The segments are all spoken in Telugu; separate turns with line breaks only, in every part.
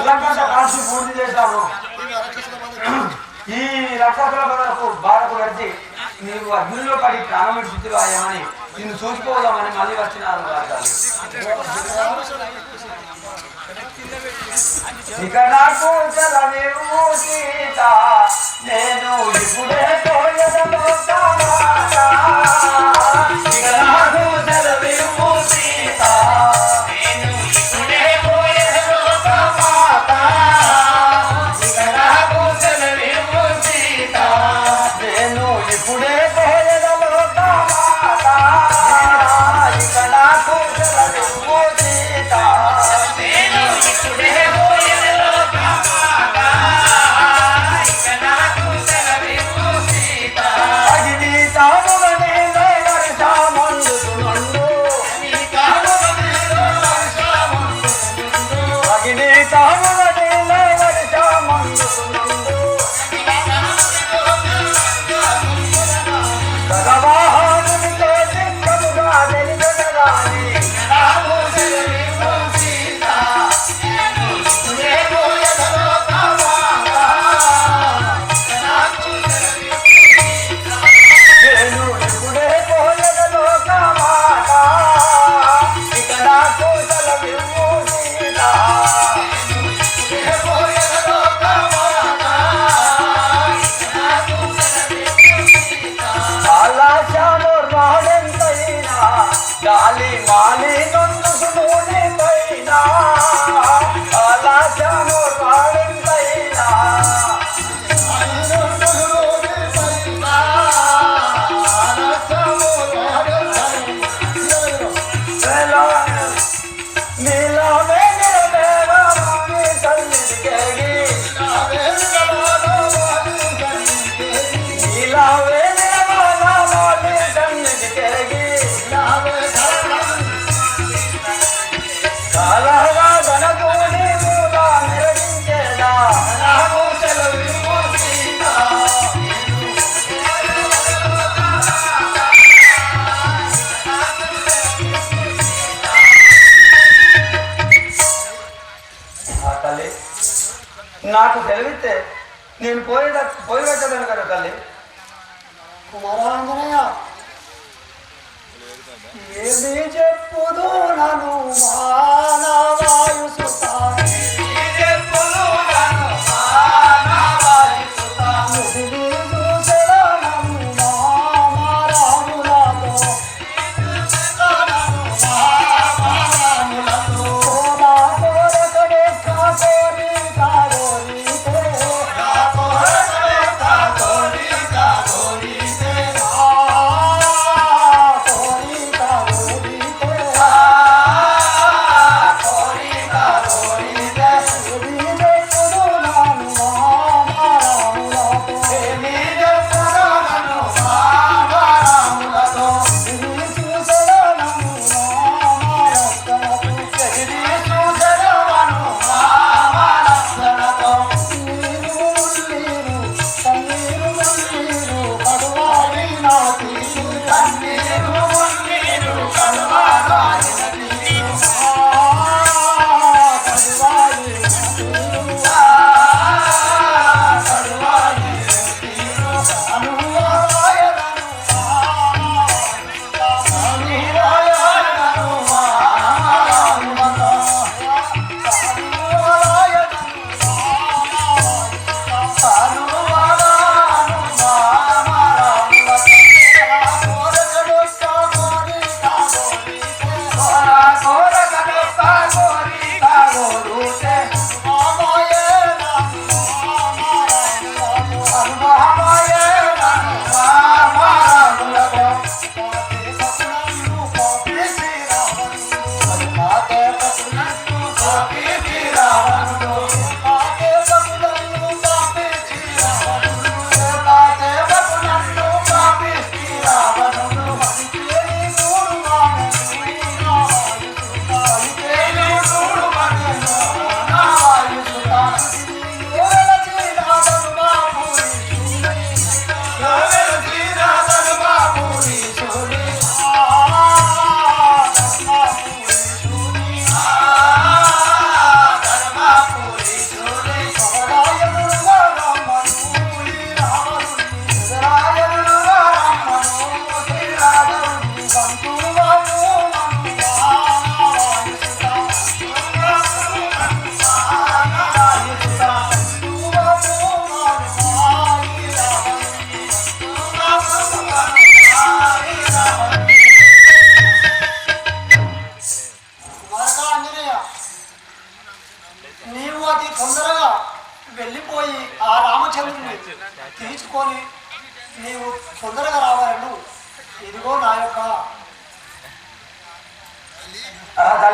లంకంత కాల్చి పూర్తి చేశాను. ఈ రక్షకుల బాధకు వచ్చి నీవు అగ్నిలో పడి ప్రాణం శుద్ధిగా అయ్యామని నిన్ను చూసుకోదామని మళ్ళీ వచ్చినారు. ఇక నాకు సెలవు సీత, నేను ఇప్పుడే పోయదను మాట. ఇక నాకు సెలవు సీత, నేను ఇప్పుడే పోయదను మాట. ఇక నాకు సెలవు సీత, నేను ఇప్పుడే పోయదను మాట. ఇక నాకు సెలవు సీత, నేను ఇప్పుడే గాలి మాలి నొందుకునే పైనా అలాజాను రాడిందైనా నీలవే నిలవేవాని సన్నిధికి నీలవే నిలవేవాని సన్నిధికి కాలగా గణగోని మూల నిరగించేదా నాకు సెలవు సీత. తల్లి నాకు సెలవిస్తే నేను పోయి పెట్టాను కదా తల్లి.
కుమారాంజనేయ, ఏది చెప్పుదు నను మానవాయు సుతా,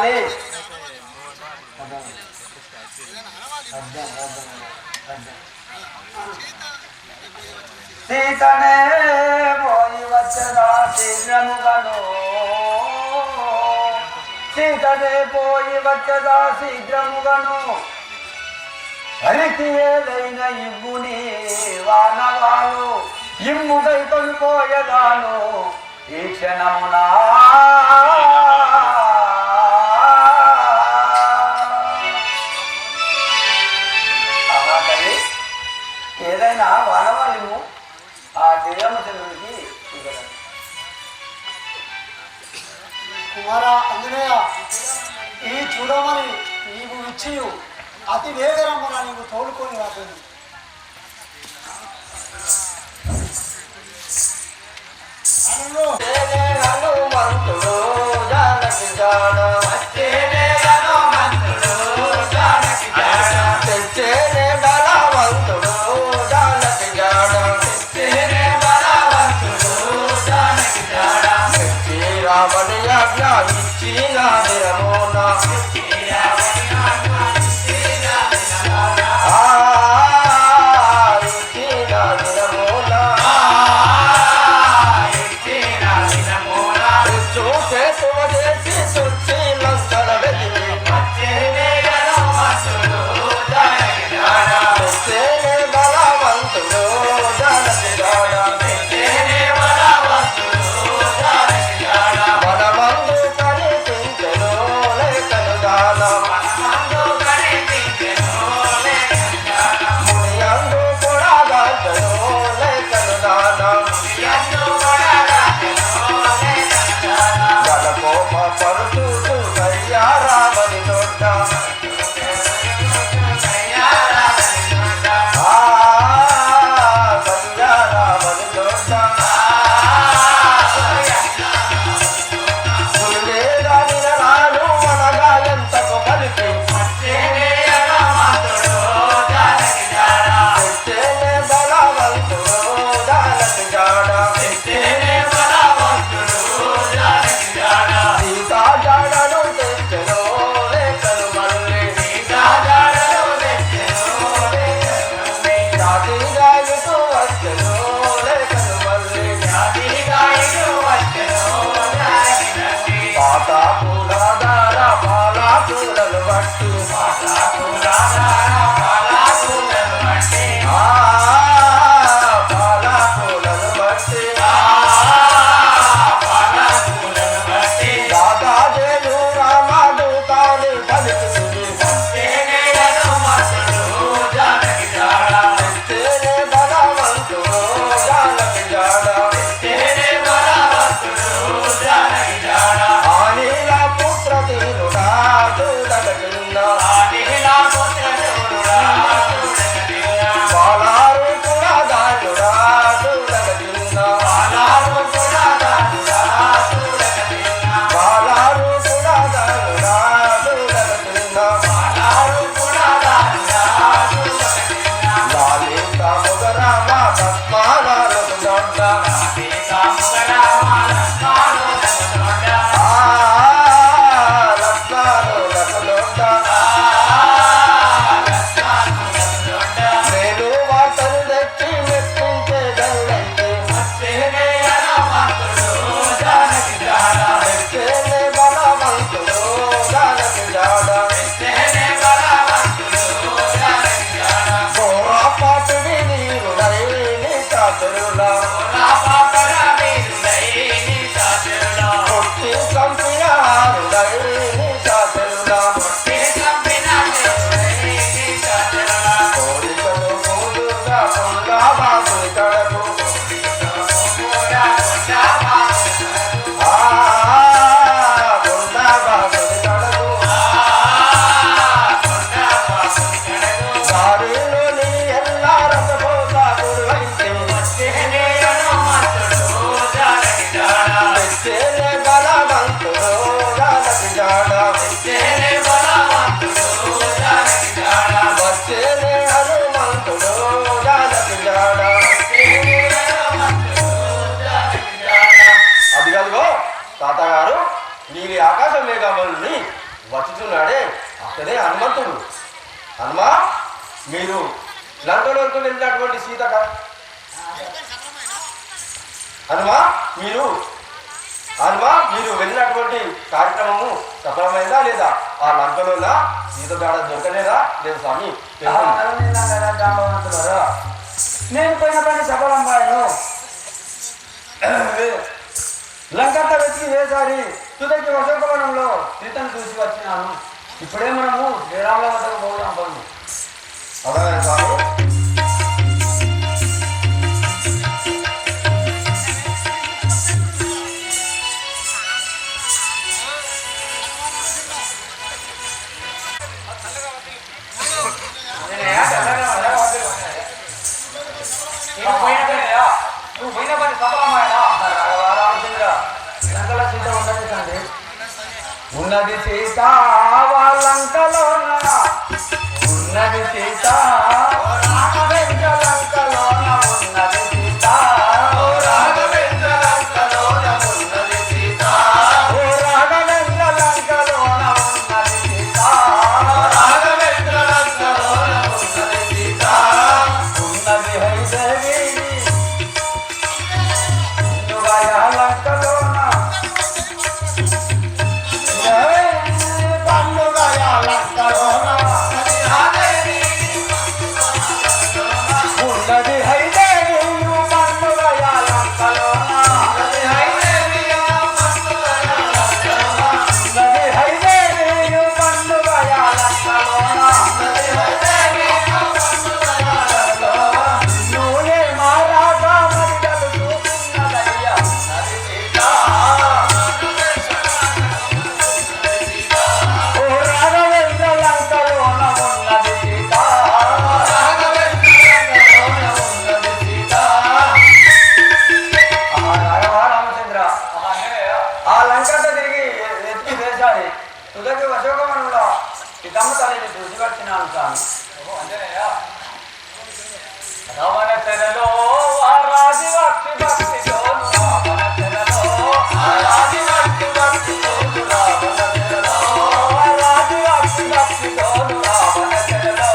తల్లి సీతనే పోయి వచ్చదా శీఘ్రముగను సీతనే పోయి వచ్చదా శీఘ్రముగను హరికి ఏదైన ఇమ్ముని వానవాలు ఇమ్ముదై కొనిపోయేదాను ఈ క్షణమునా ఏదైనా వానవాళ్ళము ఆ శ్రీరామచంద్రుడికి
కుమారా అంజనేయ ఈ చూడమని నీవు ఇచ్చి అతి వేగరమ్మన నీవు తోడుకొని రాకండి
హనుమంతుడు జానకి జాడ తెచ్చేనే బలవంతుడు జానకి జాడ రావణి ఆజ్ఞ ఇచ్చిన దిరమోన మనమందు కనిపించను లేఖను దాన
వచ్చుచున్నాడే అతడే హనుమంతుడు. హనుమా, మీరు లంకలోకి వెళ్ళినటువంటి సీత హనుమా మీరు వెళ్ళినటువంటి కార్యక్రమము సఫలమైందా లేదా? ఆ లంకలో సీత కాడ దొరకలేదా లేదు స్వామి?
నేను పోయిన పని సఫలమ్మాయను. లంకంతా వెతికి వేసారి తుదకి అశోకవనంలో సీతను చూసి వచ్చినాను. ఇప్పుడే మనము శ్రీరాముల వద్దకు పోదాం పనులు.
అలాగే స్వామి.
నువ్వు పోయిన పని సఫలమాయనా? రామచంద్ర, లంకలో సీత ఉన్నది తండ్రి. ఉన్నది సీత లంకలో ఉన్నది సీత లంకలో ఉన్నది సీత రాఘవేంద్ర లంకలో ఉన్నది సీత రాఘవేంద్ర లంకలో ఉన్నది సీత రాఘవేంద్ర లంకలో ఉన్నది సీత ఉన్నది హైదేవి తుదకి అశోకవనంలో ఇదమ్మ తల్లిని చూసి వచ్చినాను స్వామి. రమణ తెరలో రాజు భక్తి భక్తితో రావణ తెరలో రాజు భక్తి భక్తితో రావణ తెరలో రాజు భక్తి భక్తితో రావణ తెరలో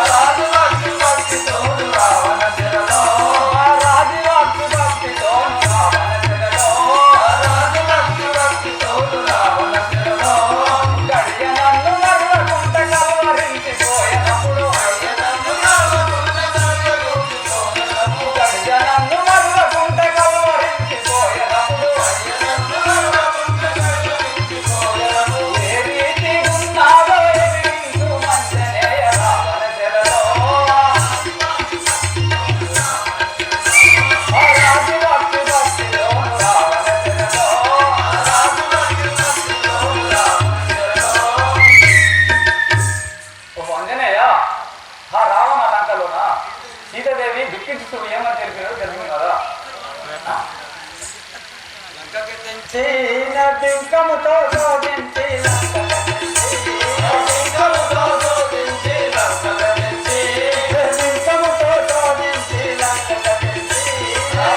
రాజు భక్తి భక్తితో రావణ తెరలో రాజు భక్తి భక్తితో రావణ తెరలో రాజు భక్తి భక్తితో రావణ తెరలో గడియ నన్ను నడవకుంట కలవరించి పోయినప్పుడు జనన్ను మరువకుంట కలవరించి పోయినప్పుడు ఏ రీతి ఉన్నాడో ఎదిరించు మంచనేయ రావణ తెరలో రాజు భక్తి భక్తిలో రావణ తెరలో రాజు భక్తి భక్తిలో రావణ తెరలో. ఓ అంజనేయ, ఆ రావణ లంకలోన సీతాదేవి దుఃఖించుతూ ఏమని తెలిపారో తెలిసింది కదా. దింకముతో శోధించి దింకముతో శోధించి దింకముతో శోధించి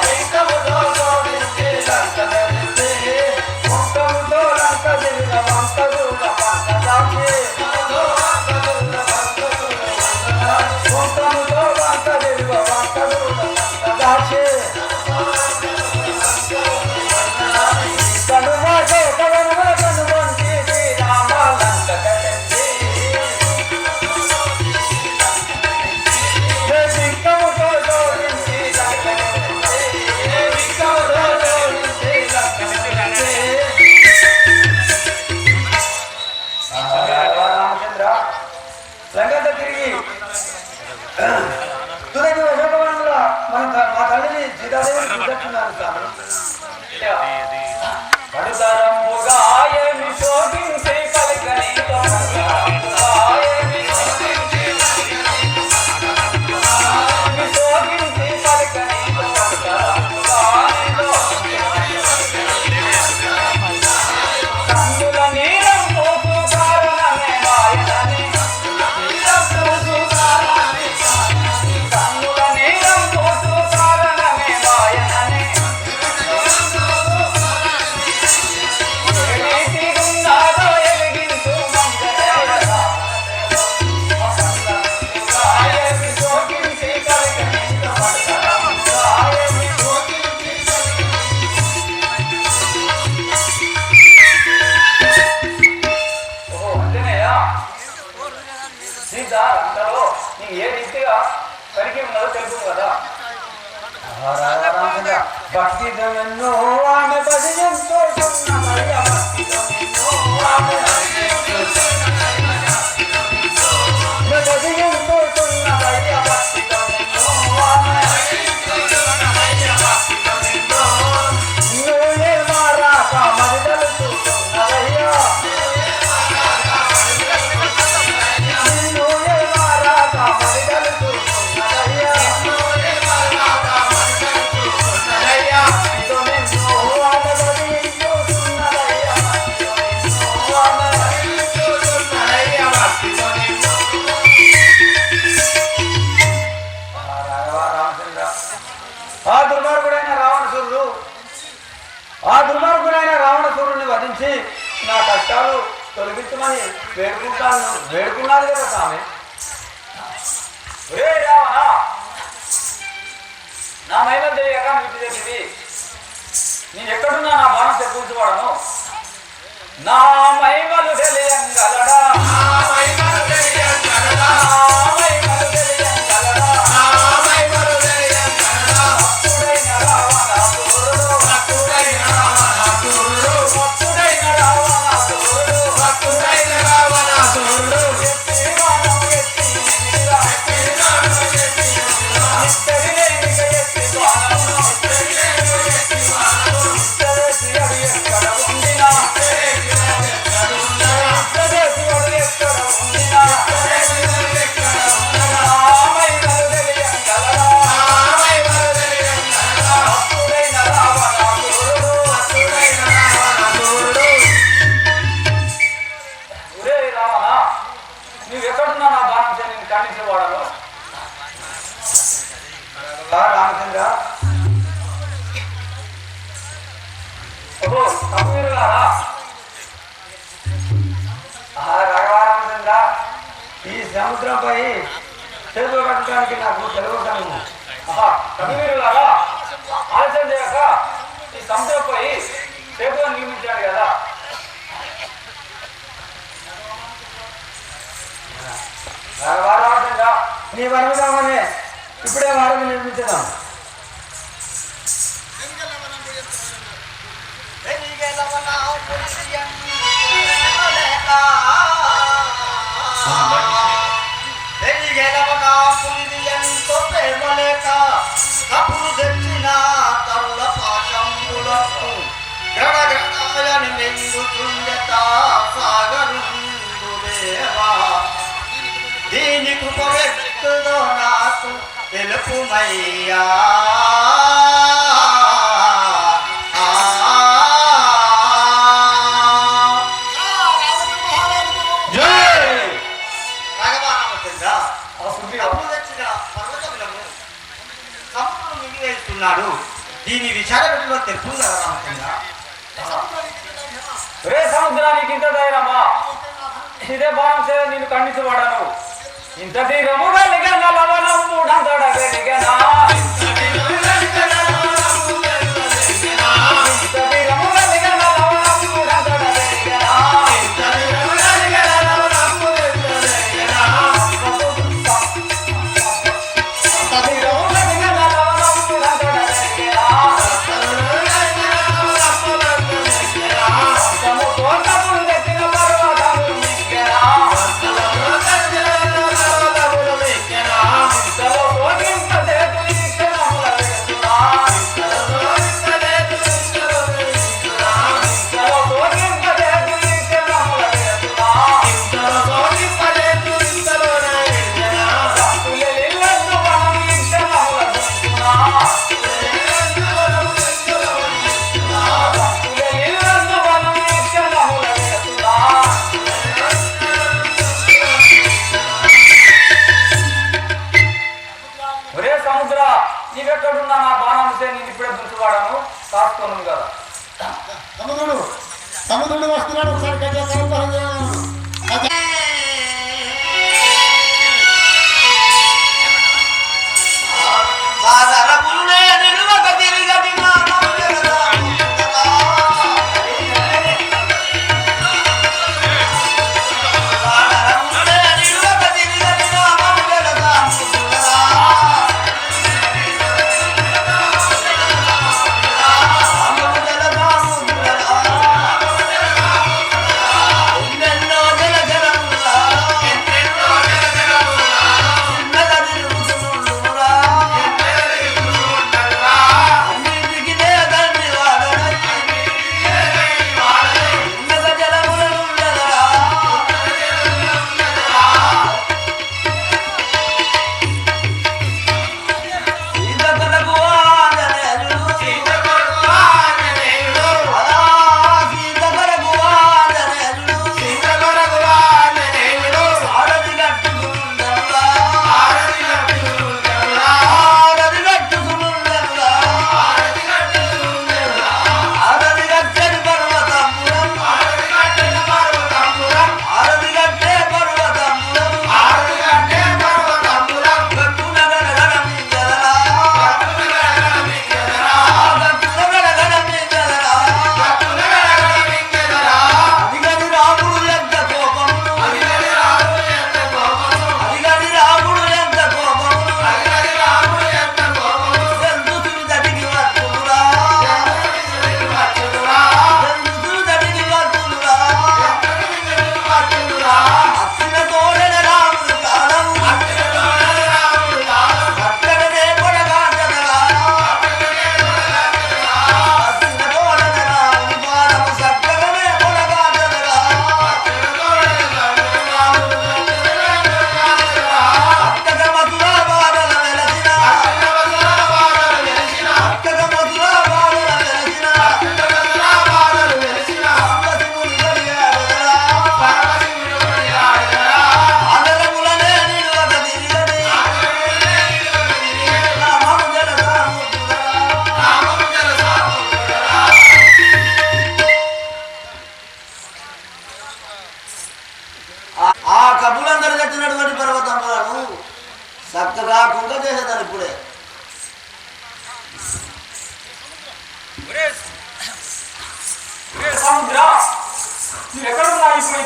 దింకముతో శోధించి వంకముతో లంక దిగుల వంకదుల పంకదాచి వంకముతో వంక దిగుల వంకదుల పంకదాచి కనుమాసే కవనముల కనుగొంచి శ్రీరామ లంక కటంచి దింకముతో శోధించి లంక కటంచి దింకముతో శోధించి లంక కటంచి. రామచంద్ర, లంకంతా తిరిగి తుదకి అశోకవనంలో మా తల్లిని సీతాదేవిని చూస్తున్నాను స్వామి. కడుతరముగా ఏమి శోభించి పలికని శోభించి పలికని కన్నుల నీరం పోసు కారణమే మాయనని కన్నుల నీరం పోసు కారణమే మాయనని
ఇంకేం ఉన్నదో తెలుసు కదా.
భక్తిదనో ఆమె భజయంతో సున్నమయ్య భక్తిదనో ఆమె భజయంతో సున్నమయ్య భక్తిదనో ఆమె నోయే మారాక మదిదలుతూ సున్నమయ్య నోయే మారాక మదిదలుతూ సున్నమయ్య ఆ దుర్మార్గుడైన రావణాసురుడిని వధించి నా కష్టాలు తొలగించమని వేడుకున్నాను కదా స్వామి.
ఒరే రావణ, నా మహిళలు తెలియక మీకు తెలిసింది. నేను ఎక్కడున్నా నా బాణం చెప్పుకోవాడను. నా మహిమలు తెలియంగలడా, నా మహిమలు తెలియంగలడా, భక్తుడైన రావణాసురుడు, భక్తుడైన రావణాసురుడు ఎత్తి బాణం ఎత్తి నువ్వెక్కడున్నా నా బాణం నేను ఖండించేవాడను.
రామచంద్ర
ఓహో తమ్ముడు గారా,
రాఘవారామచంద్ర, ఈ సముద్రంపై చేతులు కట్టడానికి నాకు తెలియదు.
తమ్ముడు గారా, ఆలస్యం చేయక ఈ సముద్రంపై సేతులను నిర్మించాడు కదా.
రాఘవారామచంద్ర, నీ వరమిదామనే ఇప్పుడే వారిని నిర్మించదాం.
కప్పుడు తెచ్చిన తరుల పాశంబులకు గడగడాయని మెంగుచుండెత సాగరుండుదేవా. దీని కృపవెట్టుదో నాకు తెలుపుమయ్యా. దీని విచారణ తెలుపు రామచంద్ర.
రే సముద్రానికి ఇంత ధైర్యమా? ఇదే బాణం సేవ నేను ఖండించబడను. ఇంత తీరము కలిగన లవణం మూడంతడ వెలిగనా, ఇంత తీరము కలిగన లవణం మూడంతడ వెలిగనా. నీవెక్కడున్నా నా బాణంసే నేను ఇప్పుడే దుర్చువాడను కాస్తున్నాను కదా.
సముద్రుడు వస్తున్నాడు, ఒకసారి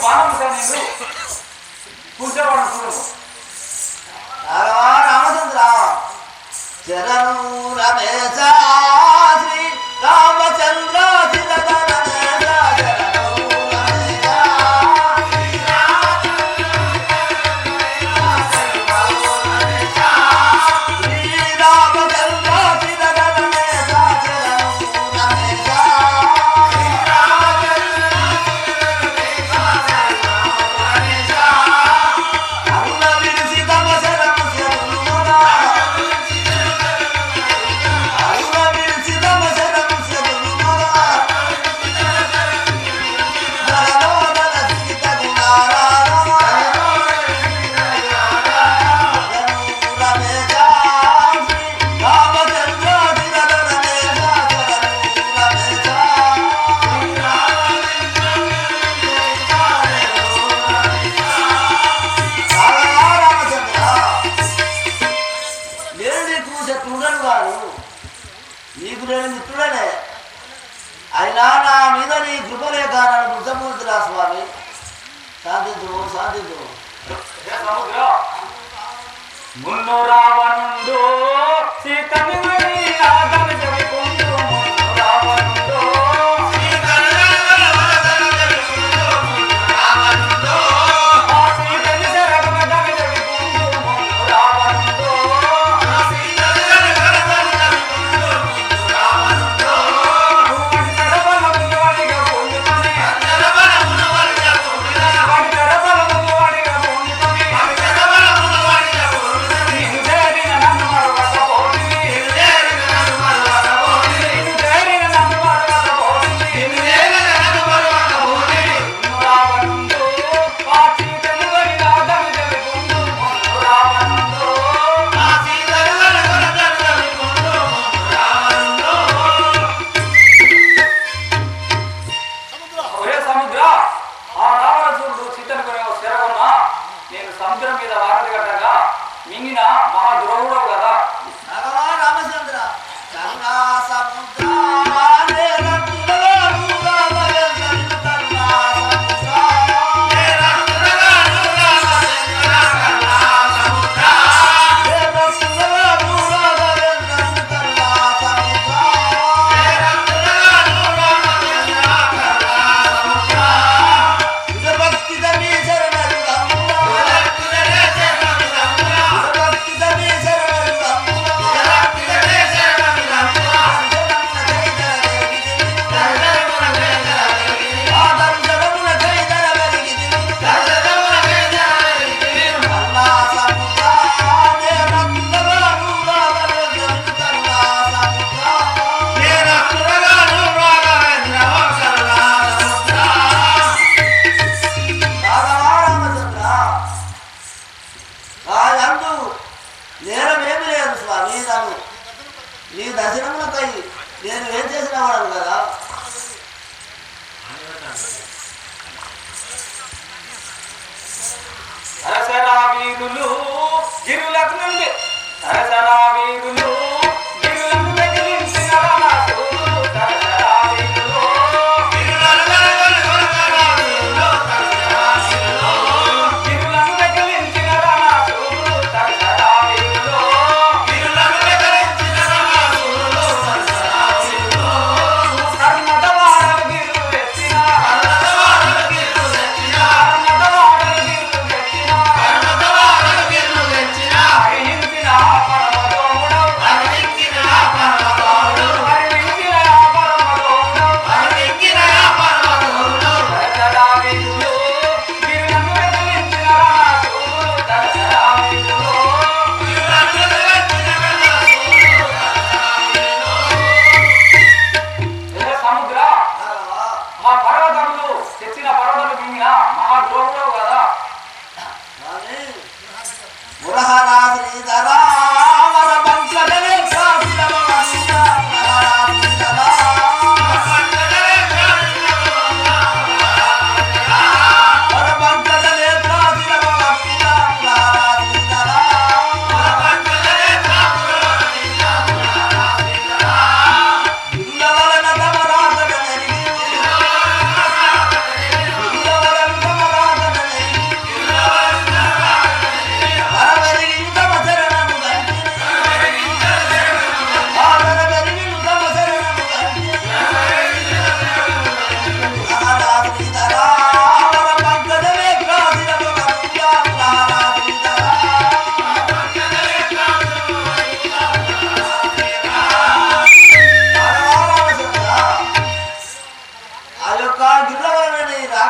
బాణంసే నిన్ను కూర్చోవాడు చూడు.
రామచంద్ర చరణు రమేశ శ్రీ రామచంద్ర నీకు నేను మిత్రుడనే అయినా నా మీద నీ కృపలేక నన్ను బుద్ధమూర్తిరా స్వామి. సాధించు సాధించు.
మున్ను రావణుండు సీతని రాధని జవికుండు మున్ను రావణుండు సీతని శరగమదని జవికుండు మున్ను రావణుండు సముద్రం మీద వారధి కట్టగా మింగిన మహాద్రోహుడవు కదా.
రామచంద్ర కరుణా సముద్ర నేరమేమి లేదు స్వామి. నన్ను నీ దర్శనములకై నేను ఏం చేసిన వాడను కదా.
సరసరా వీరులు గిరులకు నుండి సరసరా వీరులు గిరులను వెగిలించిన రాసులు సరసరా వీరులు గిరులను వెగిలించిన రాసులు సరసరా వీరులు కర్ణదవాడలు గిరులు ఎత్తిన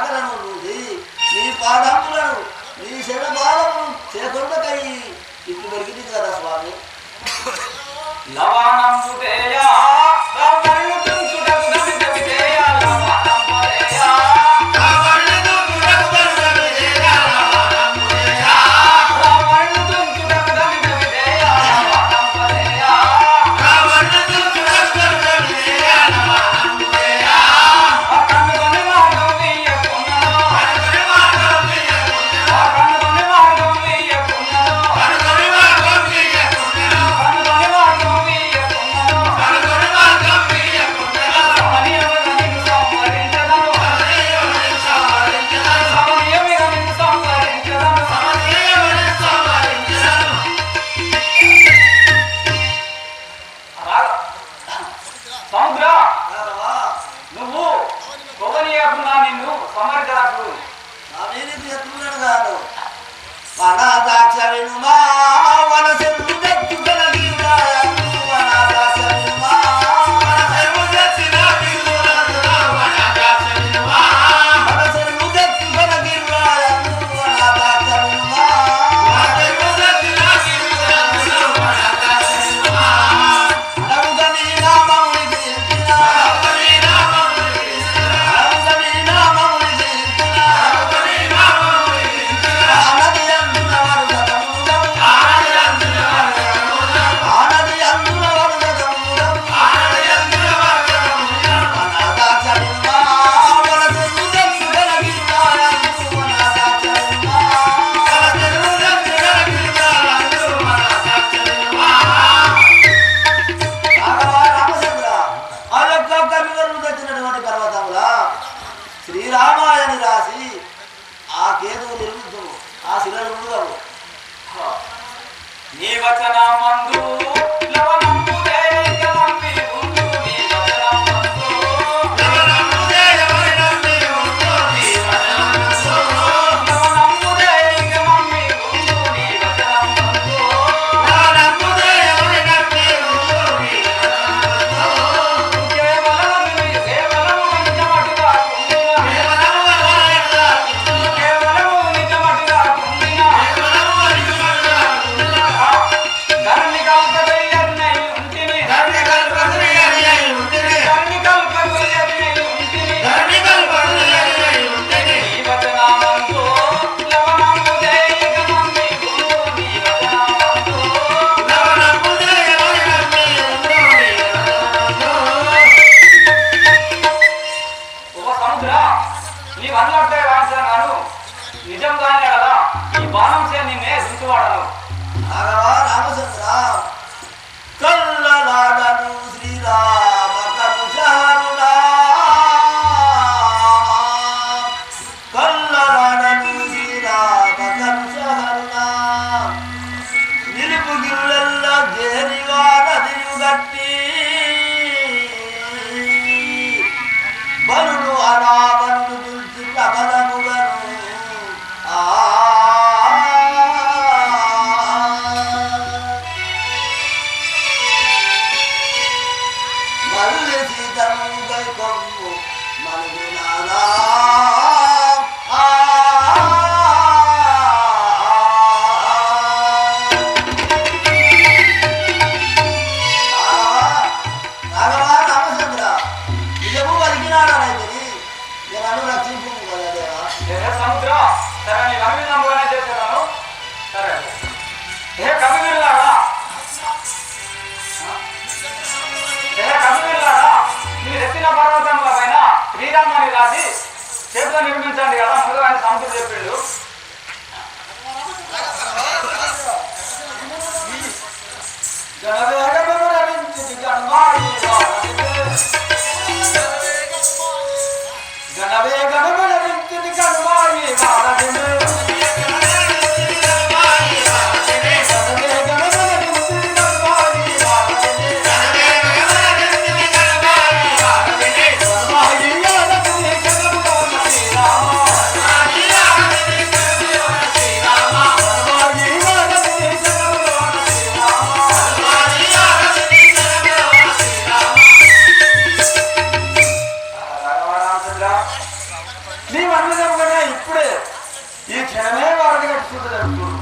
శాఖలను చూసి నీ పాదములను నీ శరబాలమును చేకొండకై ఇట్లు దొరికింది కదా స్వామి.
లవణంబుదేయా లవణము తుంచుటకు దమిదమిదేయా లవణంబుదేయా లవణము తుంచుటకు దమిదమిదేయా లవణంబుదేయా లవణము తుంచుటకు దమిదమిదేయా లవణంబుదేయా లవణము తుంచుటకు దమిదమిదేయా లవణంబుదేయా కన్నుగొని మార్గం వీయకున్నను కన్నుగొని మార్గం వీయకున్నను కన్నుగొని మార్గం వీయకున్నను కన్నుగొని మార్గం వీయకున్నను కన్నుగొని మార్గం వీయకున్నను కన్నుగొని మార్గం వీయకున్నను సమనియముగా నిన్ను సంవరించెదను సమనియముగా నిన్ను సంవరించెదను సమనియముగా నిన్ను సంవరించెదను. సముద్ర నువ్వు పొగనీయకుండా నిన్ను సమరించరాకు.
నా మీదికి ఎత్తున్నాడు కాదు వన దాక్ష వినుమా వన చెరువు దక్కుగల గిరిరాయను వన దాక్ష వినుమా వన చెరువు దక్కుగల గిరిరాయను వన దాక్ష వినుమా వన చెరువు దక్కుగల గిరిరాయను వన దాక్ష వినుమా వన చెరువు దక్కుగల గిరిరాయను వన దాక్ష వినుమా అడుగ నీ నామముని కీర్తినా అడుగ నీ నామముని కీర్తినా అడుగ నీ నామముని కీర్తినా అడుగ నీ నామముని కీర్తినా ఆనది అందున వరుసగములం ఆనది అందున వరుసగములం ఆనది అందున వరుసగములం ఆనది అందున వరుసగములం వనదాక్ష వినుమా వన చెరువు దక్కుగల గిరిరాయను వన దాక్ష వినుమా వన చెరువు దక్కుగల గిరిరాయను వన దాక్ష వినుమా. రామచంద్ర ఆ యొక్క కవివరులు తెచ్చినటువంటి పర్వతములా శ్రీరామాయని రాసి ఆ కేతువు నిర్మిద్దుము ఆ శిలలు ముందుగవు.
నీ వచనమందు లవణంబుదేయ నంబి ఉండు నీ వచనమందు లవణంబుదేయ నంబి ఉండు నీ వచనమందు లవణంబుదేయ నంబి ఉండు నీ వచనమందు లవణంబుదేయ నంబి ఉండు నీ వచనమందు కేవలము నిజమటుగా కుండిన కేవలము నిజమటుగా కుండిన ధరణి కల్పదయ్యన్నై ఉంటిని ధరణి కల్పదయ్యన్నై ఉంటిని ధరణి కల్పదయ్యన్నై ఉంటిని ధరణి కల్పదయ్యన్నై ఉంటిని నీ వచనమందు లవణంబుదేయ నంబి ఉండు నీ వచనమందు లవణంబుదేయ నంబి ఉండు నీ వచనమందు. ఓ సముద్ర నీ వనలొట్టే వాంఛనాను నిజంగానే కదా ఈ బాణం చే నిన్నే దుంచువాడను.
రామచంద్ర కల్లలాడను శ్రీరామ కనుషారునా కల్లలాడను శ్రీరామ కనుషారునా నిలుపు గిరులల్ల జేరివాన దిరుగట్టి బలుడు అనాబలు దుర్చి ప్రబలముగను మల్లి సీతముగై కొమ్ము మలుగునానా రామచంద్ర నిజము వరికినాడనైతే నేను రక్షింపు కదా దేవా.
ఏ సముద్ర సరే నీ వరమి నమ్మగానే చేసేదాను. సరే ఏ కవివిల్లారా మీరు ఎత్తిన పర్వతంలో పైన శ్రీరామాన్ని రాసి చేతిలో నిర్మించండి కదా ముందు ఆయన సముద్రం చెప్పిండు.
నీ వన్మదేవుగానే ఇప్పుడే ఈ క్షణమే వారికి నడుచుకుంటూ జరుగుతుంది.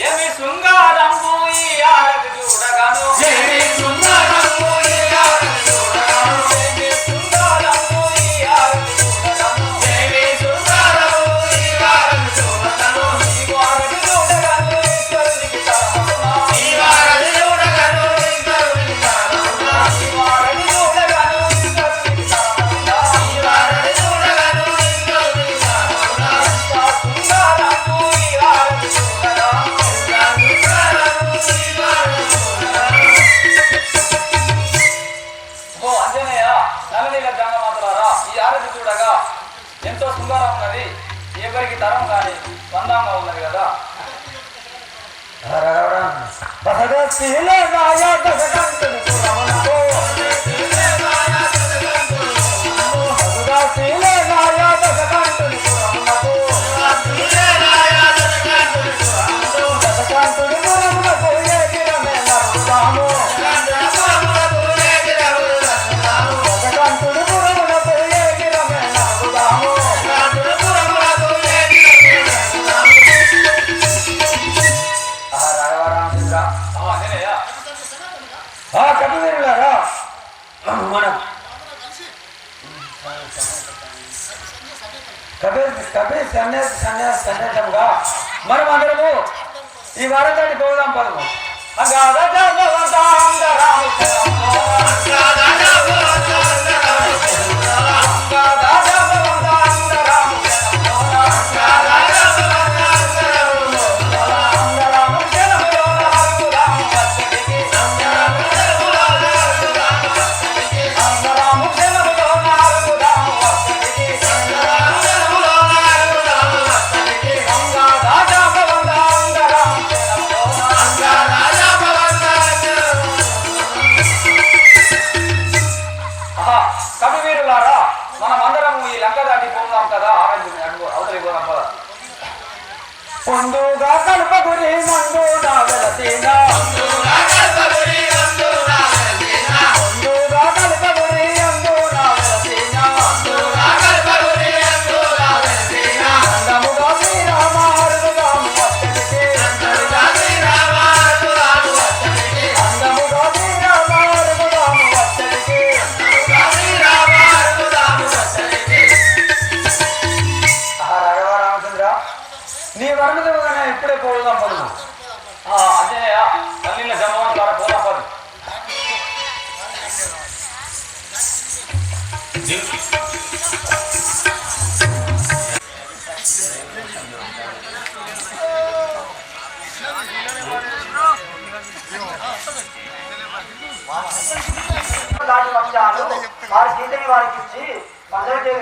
ఏమి శృంగారంబు ఈ ఆరతి చూడగాను
ఏమి శృంగారంబు ఈ ఆరతి చూడగాను
ఏమి శృంగారంబు ఈ ఆరతి చూడగాను
ఏమి శృంగారంబు ఈ ఆరతి చూడగాను
ఈ ఆరతి చూడగాను ఈశ్వరునికి తరమునా
ఈ ఆరతి చూడగాను ఈశ్వరునికి తరమునా
ఈ ఆరతి చూడగాను ఈశ్వరునికి తరమునా
ఈ ఆరతి చూడగాను ఈశ్వరునికి తరమునా
శృంగారంబు ఈ ఆరతి చూడగాను ఓ అంజనేయ నలనీల జంగమాతలారా ఈ ఆరతి చూడగా ఎంతో శృంగారం ఉన్నది. ఎవరికి తరం కానీ స్పందంగా ఉన్నది కదా. అంజనేయ
కపివీరులారా మనం కపిల్ సన్యాసంగా మనం అందరము ఈ వారతాన్ని పోదాం పదము కవివీరులారా మనం అందరం ఈ లంక దాటి పోదాం కదా. అవతలి పోదాం పద. పొందుగా కల్పగురి మందు నా వెలసిన పొందుగా కల్పగురి అందు నా వెలసిన అందముగా శ్రీరామారుగాము వత్తడికి అందముగా శ్రీరామారుగాము వత్తడికి రాఘవరామచంద్ర నీ వర్ణదేవుగానే ఇప్పుడే పోదాం పదుము. అంజనేయ తల్లిన జమ్మవాళ్ళ ద్వారా పోదాం పదు.
దాటి వచ్చాను వారి సీతని వారికి ఇచ్చి పందరు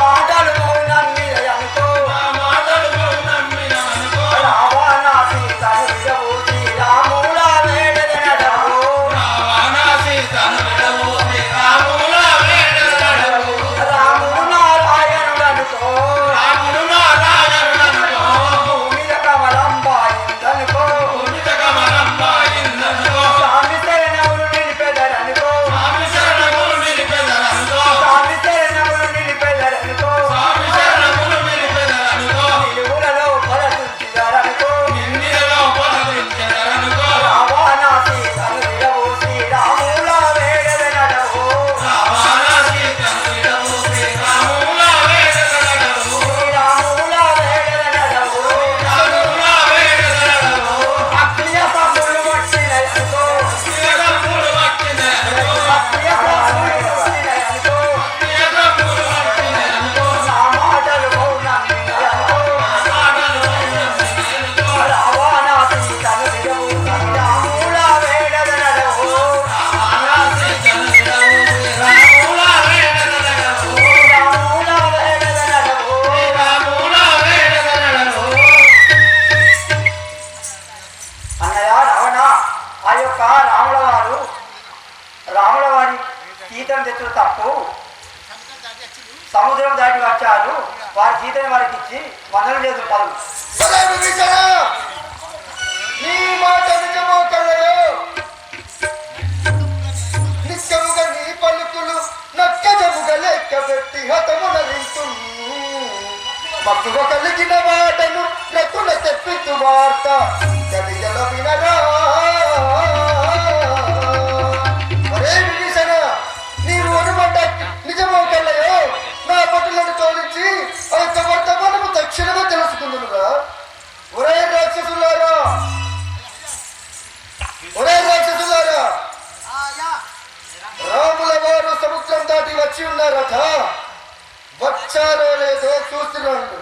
మాటలు సముద్రం దాటి వచ్చారు వారి సీతని వారికి ఇచ్చి వందనం చేస్తుంటారు.
నీ మాట నిజమో కలయో నిత్యముగా నీ పలుకులు నక్కజముగా లెక్క పెట్టి హతమునరించు మక్కువ కలిగిన మాటను రకుల తెప్పితు వార్త కలిగల వినరా. ఒరే విభీషణ, నీవు అనుమాట నిజమో కలయో నా పట్టులను తోలించి ఆ యొక్క వర్తమానము తక్షణమే తెలుసుకుందునుగా. ఒరే రాక్షసులారా, రాముల వారు సముద్రం దాటి వచ్చి ఉన్నారట. వచ్చారో లేదో చూస్తున్నాను.